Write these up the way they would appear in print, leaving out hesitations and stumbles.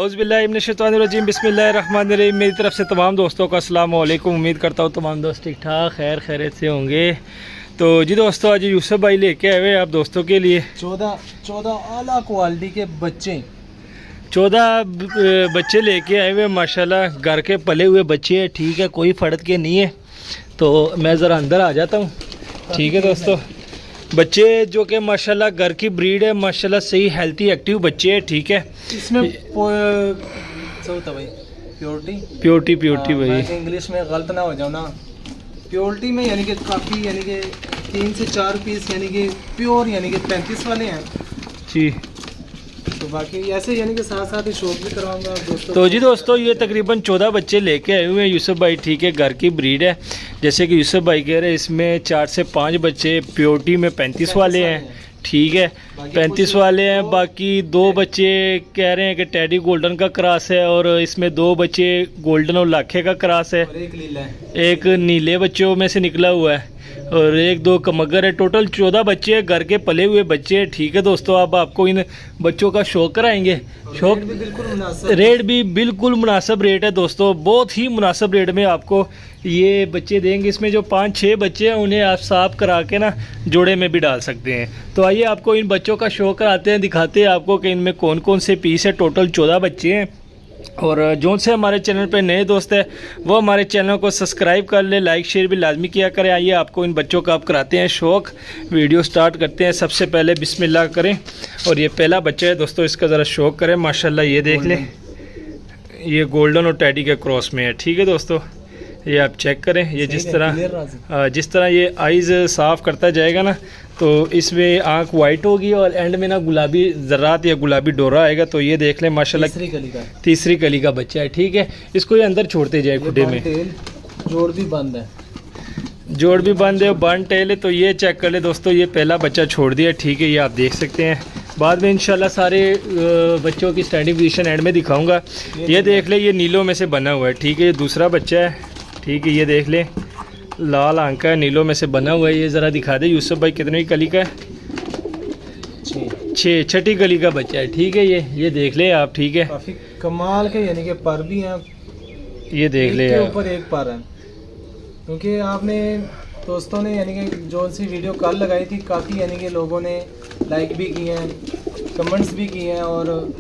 औज़ुबिल्लाहिमिनश्शैतानिर्रजीम बिस्मिल्लाहिर्रहमानिर्रहीम। मेरी तरफ से तमाम दोस्तों को अस्सलाम वालेकुम। उम्मीद करता हूँ तमाम दोस्त ठीक ठाक खैरियत से होंगे। तो जी दोस्तों, आज यूसुफ भाई लेके आए हुए आप दोस्तों के लिए 14 आला क्वालिटी के बच्चे 14 बच्चे लेके आए हुए माशाल्लाह। घर के पले हुए बच्चे हैं, ठीक है, कोई फ़र्क के नहीं है। तो मैं ज़रा अंदर आ जाता हूँ, ठीक है दोस्तों। बच्चे जो कि माशाल्लाह घर की ब्रीड है, माशाल्लाह सही हेल्थी एक्टिव बच्चे हैं, ठीक है। इसमें प्योरिटी भाई, इंग्लिश में गलत ना हो जाओ ना। प्योरिटी में यानी कि काफ़ी, यानी कि 3 से 4 पीस यानी कि प्योर, यानी कि 35 वाले हैं जी। तो बाकी ऐसे यानी कि साथ साथ ही शौक भी करवाऊंगा दोस्तों। तो जी दोस्तों, ये तकरीबन 14 बच्चे लेके आए हुए हैं यूसुफ भाई, ठीक है। घर की ब्रीड है, जैसे कि यूसुफ भाई कह रहे हैं। इसमें 4 से 5 बच्चे प्योरिटी में 35 वाले हैं, ठीक है, 35 वाले हैं। बाकी 2 बच्चे कह रहे हैं कि टेडी गोल्डन का क्रॉस है, और इसमें 2 बच्चे गोल्डन और लाखे का क्रॉस है। एक नीले बच्चों में से निकला हुआ है, और 1-2 कमगर है। टोटल 14 बच्चे हैं, घर के पले हुए बच्चे हैं, ठीक है दोस्तों। अब आपको इन बच्चों का शौक कराएंगे। शौक रेट भी बिल्कुल मुनासिब रेट है दोस्तों, बहुत ही मुनासिब रेट में आपको ये बच्चे देंगे। इसमें जो 5-6 बच्चे हैं उन्हें आप साफ करा के ना जोड़े में भी डाल सकते हैं। तो आइए आपको इन बच्चों का शौक कराते हैं, दिखाते हैं आपको कि इनमें कौन कौन से पीस है। टोटल 14 बच्चे हैं। और जो से हमारे चैनल पे नए दोस्त है वो हमारे चैनल को सब्सक्राइब कर ले, लाइक शेयर भी लाजमी किया करें। आइए आपको इन बच्चों का आप कराते हैं शौक। वीडियो स्टार्ट करते हैं। सबसे पहले बिस्मिल्लाह करें, और ये पहला बच्चा है दोस्तों, इसका ज़रा शौक करें। माशाल्लाह ये देख लें, ये गोल्डन और टैडी के क्रॉस में है, ठीक है दोस्तों। ये आप चेक करें, ये जिस तरह ये आइज़ साफ़ करता जाएगा ना, तो इसमें आंख वाइट होगी और एंड में ना गुलाबी ज़र्रात या गुलाबी डोरा आएगा। तो ये देख लें माशाल्लाह तीसरी कली का बच्चा है, ठीक है। इसको ये अंदर छोड़ते जाए खुडे में। जोड़ भी बंद है और बंद टेल है। तो ये चेक कर ले दोस्तों, ये पहला बच्चा छोड़ दिया, ठीक है। ये आप देख सकते हैं। बाद में इंशाल्लाह सारे बच्चों की स्टैंडिंग पोजीशन एंड में दिखाऊंगा। ये देख ले, ये नीलों में से बना हुआ है, ठीक है। ये दूसरा बच्चा है, ठीक है। ये देख ले, लाल आंख है, नीलों में से बना हुआ है। ये ज़रा दिखा दे यूसुफ भाई, कितनी कली का है? 6 कली का बच्चा है, ठीक है। ये देख ले आप, ठीक है। काफ़ी कमाल के यानी कि पर भी हैं, ये देख ले, ऊपर एक पर है। क्योंकि आपने दोस्तों ने यानी कि जो सी वीडियो कल लगाई थी, काफ़ी यानी कि लोगों ने लाइक भी किए हैं, कमेंट्स भी किए हैं, और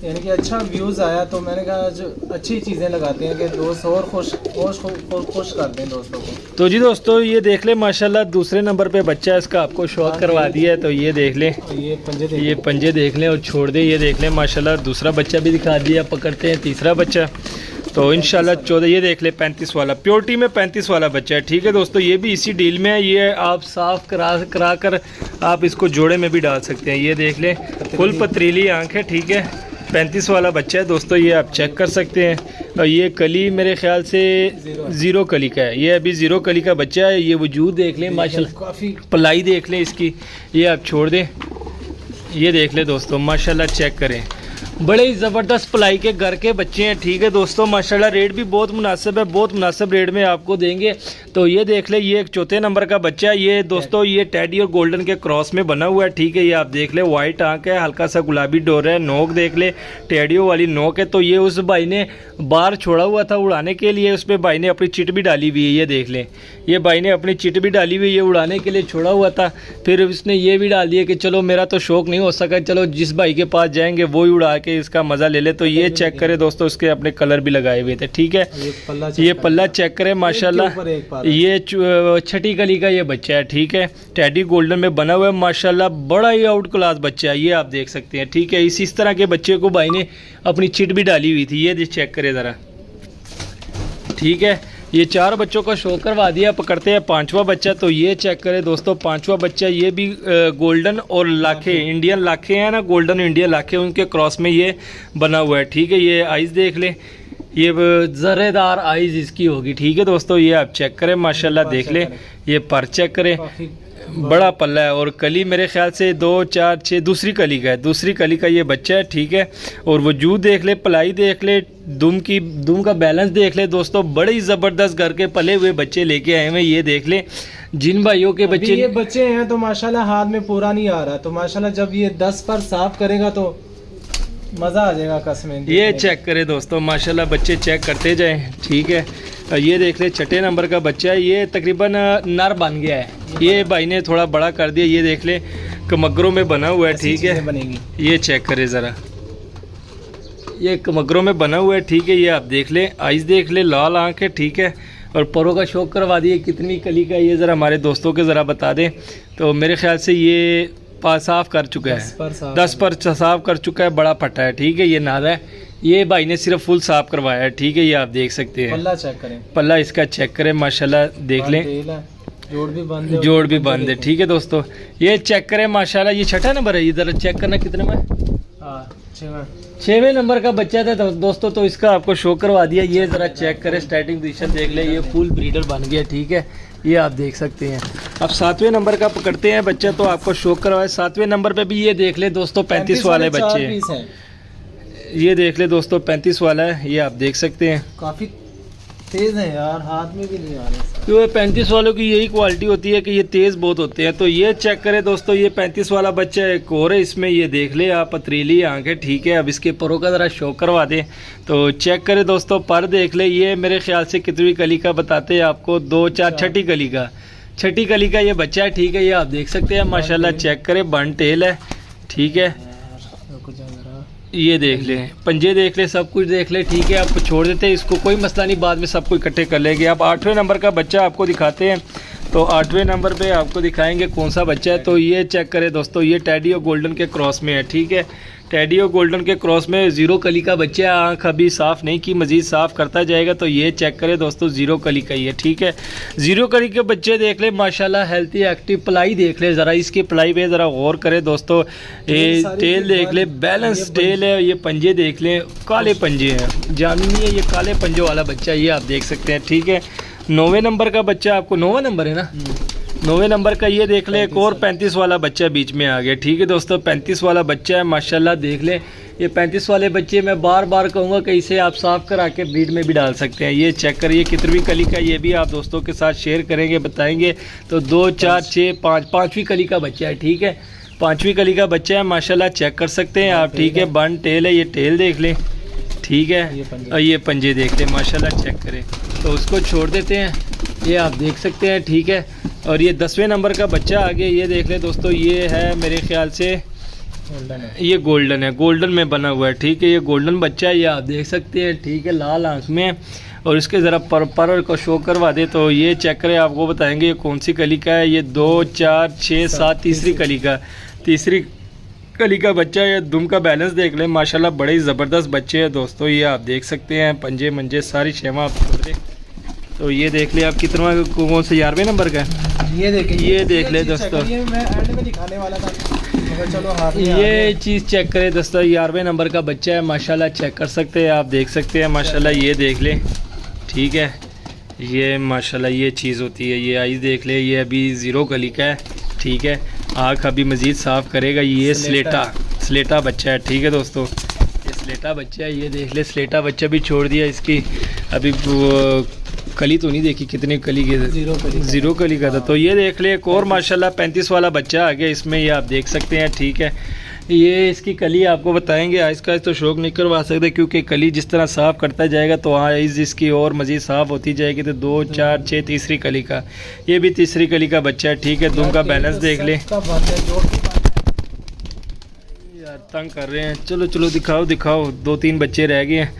यानी कि अच्छा व्यूज़ आया। तो मैंने कहा आज अच्छी चीज़ें लगाते हैं कि दोस्त और खुश करते हैं दोस्तों को। तो जी दोस्तों, ये देख ले माशाल्लाह दूसरे नंबर पे बच्चा है, इसका आपको शौक करवा दिया है। तो ये देख ले, ये पंजे देख लें और छोड़ दे। ये देख लें माशाल्लाह दूसरा बच्चा भी दिखा दिया। पकड़ते हैं तीसरा बच्चा। तो इंशाल्लाह 14, ये देख ले 35 वाला, प्योरिटी में 35 वाला बच्चा है, ठीक है दोस्तों। ये भी इसी डील में है। ये आप साफ़ करा कर आप इसको जोड़े में भी डाल सकते हैं। ये देख ले, फुल पथरीली आँख है, ठीक है। 35 वाला बच्चा है दोस्तों, ये आप चेक कर सकते हैं। और ये कली मेरे ख्याल से 0 कली का है। ये अभी 0 कली का बच्चा है। ये वजूद देख लें माशाल्लाह, काफ़ी पलाई देख लें इसकी। ये आप छोड़ दें, ये देख लें दोस्तों माशाल्लाह, चेक करें। बड़े ही ज़बरदस्त पलाई के घर के बच्चे हैं, ठीक है दोस्तों। माशाल्लाह रेट भी बहुत मुनासिब है, बहुत मुनासिब रेट में आपको देंगे। तो ये देख ले, ये एक 4थे नंबर का बच्चा है। ये दोस्तों ये टैडी और गोल्डन के क्रॉस में बना हुआ है, ठीक है। ये आप देख ले, वाइट आंख है, हल्का सा गुलाबी डोर है, नोक देख ले, टैडियो वाली नोक है। तो ये उस भाई ने बाहर छोड़ा हुआ था उड़ाने के लिए, उस पर भाई ने अपनी चिट भी डाली हुई है। ये देख लें, ये भाई ने अपनी चिट भी डाली हुई है, ये उड़ाने के लिए छोड़ा हुआ था। फिर उसने ये भी डाल दिया कि चलो मेरा तो शौक नहीं हो सका, चलो जिस भाई के पास जाएंगे वो ही उड़ा के इसका मज़ा ले ले। तो ये चेक करें दोस्तों, इसके अपने कलर भी लगाए हुए थे, ठीक है। ये पल्ला चेक करें माशाल्लाह, ये 6ठी कली का ये बच्चा है, ठीक है। टैडी गोल्डन में बना हुआ है माशाल्लाह, बड़ा ही आउट क्लास बच्चा है। ये आप देख सकते हैं, ठीक है। इस तरह के बच्चे को भाई ने अपनी चिट भी डाली हुई थी। ये चेक करें ज़रा, ठीक है। ये 4 बच्चों का शो करवा दिया। पकड़ते हैं 5वां बच्चा। तो ये चेक करें दोस्तों, 5वां बच्चा, ये भी गोल्डन और लाखे, इंडियन लाखे हैं ना, गोल्डन इंडियन लाखे, उनके क्रॉस में ये बना हुआ है, ठीक है। ये आइज़ देख लें, ये ज़रेदार आइज़ इसकी होगी, ठीक है दोस्तों। ये आप चेक करें माशाल्लाह, देख लें। ये पर चेक करें, बड़ा पल्ला है। और कली मेरे ख्याल से 2, 4, 6 दूसरी कली का है, दूसरी कली का ये बच्चा है, ठीक है। और वजूद देख ले, पलाई देख ले, दुम का बैलेंस देख ले दोस्तों। बड़े ही ज़बरदस्त घर के पले हुए बच्चे लेके आए हैं। ये देख ले, जिन भाइयों के बच्चे ये बच्चे हैं तो माशाल्लाह हाथ में पूरा नहीं आ रहा। तो माशाल्लाह जब ये 10 पर साफ करेगा तो मज़ा आ जाएगा कसमें। ये चेक करें दोस्तों, माशाल्लाह बच्चे चेक करते जाएं, ठीक है। और ये देख ले छठे नंबर का बच्चा है, ये तकरीबन नर बन गया है, ये भाई ने थोड़ा बड़ा कर दिया। ये देख ले कमगरों में बना हुआ है, ठीक है। बनेगी, ये चेक करें ज़रा, ये कमगरों में बना हुआ है, ठीक है। ये आप देख ले, आइज़ देख ले, लाल आँख है, ठीक है। और परों का शौक करवा दिए, कितनी कली का ये ज़रा हमारे दोस्तों के ज़रा बता दें। तो मेरे ख्याल से ये साफ़ कर चुका है, 10 पर साफ़ कर चुका है, बड़ा फटा है, ठीक है। ये नारा है, ये भाई ने सिर्फ फुल साफ़ करवाया है, ठीक है। ये आप देख सकते हैं, पल्ला चेक करें, पल्ला इसका चेक करें, माशाल्लाह देख लें, जोड़ भी बंद है, जोड़ भी बंद है, ठीक है दोस्तों। ये चेक करें माशाल्लाह, ये छठा नंबर है, इधर चेक करना कितने में, 6वें नंबर का बच्चा था दोस्तों। तो इसका आपको शो करवा दिया, ये ज़रा चेक करें, स्टार्टिंग पोजीशन देख ले, ये फुल ब्रीडर बन गया, ठीक है। ये आप देख सकते हैं। अब 7वें नंबर का पकड़ते हैं बच्चा, तो आपको शो करवाए। 7वें नंबर पे भी ये देख ले दोस्तों, 35 वाले बच्चे हैं, ये देख ले दोस्तों, 35 वाला है, ये आप देख सकते हैं। काफ़ी तेज़ है यार, हाथ में भी नहीं आ रहा। तो 35 वालों की यही क्वालिटी होती है कि ये तेज़ बहुत होते हैं। तो ये चेक करें दोस्तों, ये 35 वाला बच्चा एक और है, इसमें ये देख ले आप, पथरीली आंखें, ठीक है। अब इसके परों का ज़रा शो करवा दें, तो चेक करें दोस्तों, पर देख ले। ये मेरे ख्याल से कितनी कली का बताते हैं आपको, 2 4 छठी कली का, छठी कली का ये बच्चा है, ठीक है। ये आप देख सकते हैं माशाल्लाह, चेक करें, बन टेल है, ठीक है। ये देख ले, पंजे देख ले, सब कुछ देख ले, ठीक है। आपको छोड़ देते हैं इसको, कोई मसला नहीं, बाद में सब कुछ इकट्ठे कर लेंगे। आप 8वें नंबर का बच्चा आपको दिखाते हैं, तो 8वें नंबर पे आपको दिखाएंगे कौन सा बच्चा है। तो ये चेक करें दोस्तों, ये टेडी और गोल्डन के क्रॉस में है, ठीक है। टेडी और गोल्डन के क्रॉस में 0 कली का बच्चा है, आँख अभी साफ़ नहीं की, मज़ीद साफ़ करता जाएगा। तो ये चेक करें दोस्तों, 0 कली का ही है, ठीक है। 0 कली के बच्चे देख ले माशाल्लाह, हेल्थी एक्टिव, पलाई देख ले ज़रा, इसकी पलाई पे ज़रा गौर करें दोस्तों। ये टेल देख ले, बैलेंस टेल है। ये पंजे देख लें, काले पंजे हैं, जानी है, ये काले पंजों वाला बच्चा, ये आप देख सकते हैं, ठीक है। 9वें नंबर का बच्चा आपको, 9वां नंबर है ना, 9वें नंबर का ये देख ले, एक और 35 वाला बच्चा बीच में आ गया, ठीक है दोस्तों। 35 वाला बच्चा है माशाल्लाह, देख ले। ये 35 वाले बच्चे मैं बार बार कहूँगा कि इसे आप साफ़ करा के ब्रीड में भी डाल सकते हैं। ये चेक करिए कितनी कली का, ये भी आप दोस्तों के साथ शेयर करेंगे, बताएंगे। तो 2 4 6 5, 5वीं कली का बच्चा है, ठीक है। 5वीं कली का बच्चा है माशाल्लाह, चेक कर सकते हैं आप, ठीक है। बन टेल है, ये टेल देख लें, ठीक है। और ये पंजे देख लें माशाल्लाह, चेक करें। तो उसको छोड़ देते हैं, ये आप देख सकते हैं, ठीक है। और ये 10वें नंबर का बच्चा आ गया, ये देख ले दोस्तों, ये है मेरे ख्याल से ये गोल्डन है, गोल्डन में बना हुआ है, ठीक है। ये गोल्डन बच्चा है, ये आप देख सकते हैं, ठीक है, लाल आँख में। और इसके ज़रा पर को शो करवा दे, तो ये चेक करें, आपको बताएंगे ये कौन सी कली का है। ये 2 4 6 7 तीसरी कली का, तीसरी कली का बच्चा है। ये दुम का बैलेंस देख लें माशाल्लाह, बड़े ही ज़बरदस्त बच्चे हैं दोस्तों, ये आप देख सकते हैं। पंजे मंजे सारी शेमा आप छोड़ दें, तो ये देख ले आप, कितना कौन से 11वें नंबर का है, ये देख ले दोस्तों। ये मैं एंड में दिखाने वाला था, मगर चलो हाथ में ये चीज़ चेक करें दोस्तों, 11वें नंबर का बच्चा है माशाल्लाह, चेक कर सकते हैं, आप देख सकते हैं माशाल्लाह। ये देख ले, ठीक है। ये माशाल्लाह ये चीज़ होती है, ये आइज़ देख ले, ये अभी 0 कली का है, ठीक है। आँख अभी मज़ीद साफ़ करेगा। ये स्लेटा बच्चा है, ठीक है दोस्तों। ये स्लेटा बच्चा है, ये देख ले, स्लेटा बच्चा भी छोड़ दिया, इसकी अभी कली तो नहीं देखी, कितनी कली की, 0 कली का था। तो ये देख ले, एक और माशाल्लाह 35 वाला बच्चा आ गया इसमें, ये आप देख सकते हैं, ठीक है। ये इसकी कली आपको बताएंगे, आइज़ का तो शौक नहीं करवा सकते, क्योंकि कली जिस तरह साफ़ करता जाएगा तो आइज़ इसकी और मज़ीद साफ़ होती जाएगी। तो 2 4 6 तीसरी कली का, ये भी तीसरी कली का बच्चा है, ठीक है। दुम का बैलेंस देख ले यार, तंग कर रहे हैं, चलो चलो दिखाओ, 2-3 बच्चे रह गए हैं।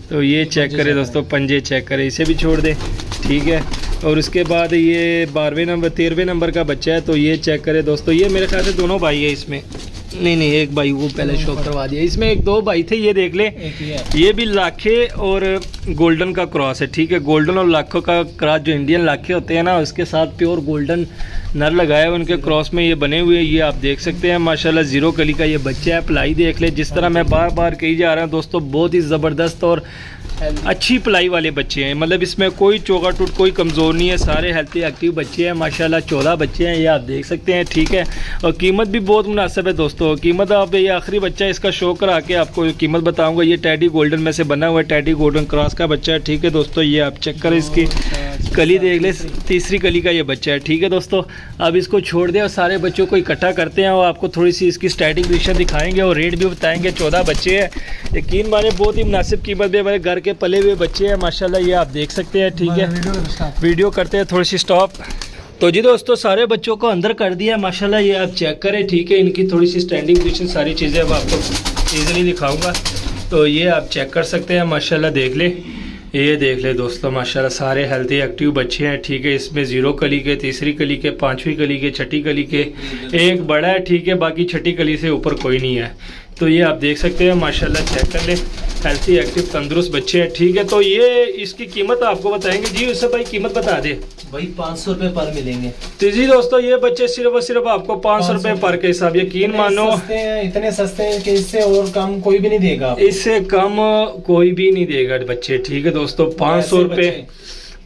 तो ये चेक करें दोस्तों, पंजे चेक करें, इसे भी छोड़ दें, ठीक है। और उसके बाद ये 13वें नंबर का बच्चा है, तो ये चेक करें दोस्तों। ये मेरे ख्याल से दोनों भाई है इसमें, नहीं एक भाई वो पहले शो करवा दिया, इसमें 1-2 भाई थे। ये देख ले, ये भी लाखे और गोल्डन का क्रॉस है, ठीक है। गोल्डन और लाखों का क्रॉस, जो इंडियन लाखे होते हैं ना, उसके साथ प्योर गोल्डन नर लगाए हुए उनके क्रॉस में ये बने हुए हैं, ये आप देख सकते हैं माशाल्लाह। 0 कली का ये बच्चा है। पलाई देख ले, जिस तरह मैं बार बार कही जा रहा हूँ दोस्तों, बहुत ही ज़बरदस्त और अच्छी पलाई वाले बच्चे हैं, मतलब इसमें कोई चौका टूट, कोई कमज़ोर नहीं है, सारे हेल्थी एक्टिव बच्चे हैं माशाल्लाह। 14 बच्चे हैं, ये आप देख सकते हैं, ठीक है। और कीमत भी बहुत मुनासिब है दोस्तों, कीमत आप, ये आखिरी बच्चा इसका शो करा के आपको कीमत बताऊंगा। ये टेडी गोल्डन में से बना हुआ है, टेडी गोल्डन क्रॉस का बच्चा है, ठीक है दोस्तों। ये आप चेक करें इसकी कली देख ले, तीसरी कली का ये बच्चा है। ठीक है दोस्तों, अब इसको छोड़ दें और सारे बच्चों को इकट्ठा करते हैं और आपको थोड़ी सी इसकी स्टैटिक कंडीशन दिखाएंगे और रेट भी बताएंगे। 14 बच्चे हैं, यकीन माने बहुत ही मुनासिब कीमत में हमारे घर के पले हुए बच्चे हैं माशाल्लाह, ये आप देख सकते हैं। ठीक है, वीडियो करते हैं थोड़ी सी स्टॉप। तो जी दोस्तों, सारे बच्चों को अंदर कर दिया माशाल्लाह, ये आप चेक करें। ठीक है, इनकी थोड़ी सी स्टैंडिंग पोजीशन सारी चीज़ें अब आपको ईजिली दिखाऊंगा, तो ये आप चेक कर सकते हैं माशाल्लाह। देख ले, ये देख ले दोस्तों माशाल्लाह, सारे हेल्थी एक्टिव बच्चे हैं। ठीक है, इसमें 0 कली के, तीसरी कली के, 5वीं कली के, 6ठी कली के, एक बड़ा है। ठीक है, बाकी 6ठी कली से ऊपर कोई नहीं है। तो ये आप देख सकते हैं माशाल्लाह, चेक कर ले, हेल्थी एक्टिव तंदुरुस्त बच्चे हैं। ठीक है, तो ये इसकी कीमत आपको बताएंगे जी। उससे भाई कीमत बता दे भाई, 500 रुपये पर मिलेंगे। तो जी दोस्तों, ये बच्चे सिर्फ और सिर्फ आपको 500 रुपये पर के हिसाब, यकीन मानो इतने सस्ते हैं कि इससे और कम कोई भी नहीं देगा, इससे कम कोई भी नहीं देगा बच्चे। ठीक है दोस्तों,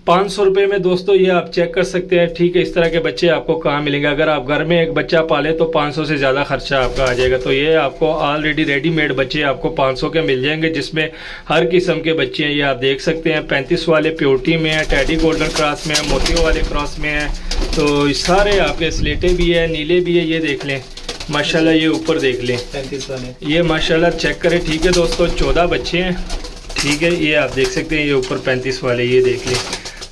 500 रुपये में दोस्तों ये आप चेक कर सकते हैं। ठीक है, इस तरह के बच्चे आपको कहाँ मिलेंगे। अगर आप घर में एक बच्चा पाले तो 500 से ज़्यादा खर्चा आपका आ जाएगा। तो ये आपको ऑलरेडी रेडीमेड बच्चे आपको 500 के मिल जाएंगे, जिसमें हर किस्म के बच्चे हैं। ये आप देख सकते हैं, 35 वाले प्योरिटी में है, टैडी गोल्डन क्रॉस में है, मोतियों वाले क्रॉस में है। तो सारे आपके स्लेटे भी है, नीले भी है। ये देख लें माशाल्लाह, ये ऊपर देख लें 35 वाले, ये माशाल्लाह चेक करें। ठीक है दोस्तों, 14 बच्चे हैं। ठीक है, ये आप देख सकते हैं, ये ऊपर 35 वाले, ये देख लें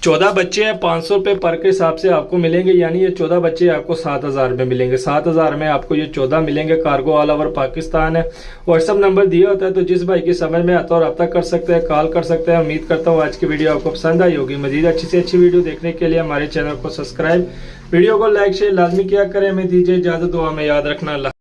14 बच्चे हैं। 500 रुपये पर के हिसाब से आपको मिलेंगे, यानी ये 14 बच्चे आपको 7000 में मिलेंगे। 7000 में आपको ये 14 मिलेंगे। कार्गो ऑल ओवर पाकिस्तान है। व्हाट्सअप नंबर दिया होता है, तो जिस भाई की समझ में आता है रब्ता कर सकते हैं, कॉल कर सकते हैं। उम्मीद करता हूँ आज की वीडियो आपको पसंद आई होगी। मजीद अच्छी से अच्छी वीडियो देखने के लिए हमारे चैनल को सब्सक्राइब, वीडियो को लाइक शेयर लाजमी किया करें। हमें दीजिए इजाज़त, दुआ में याद रखना।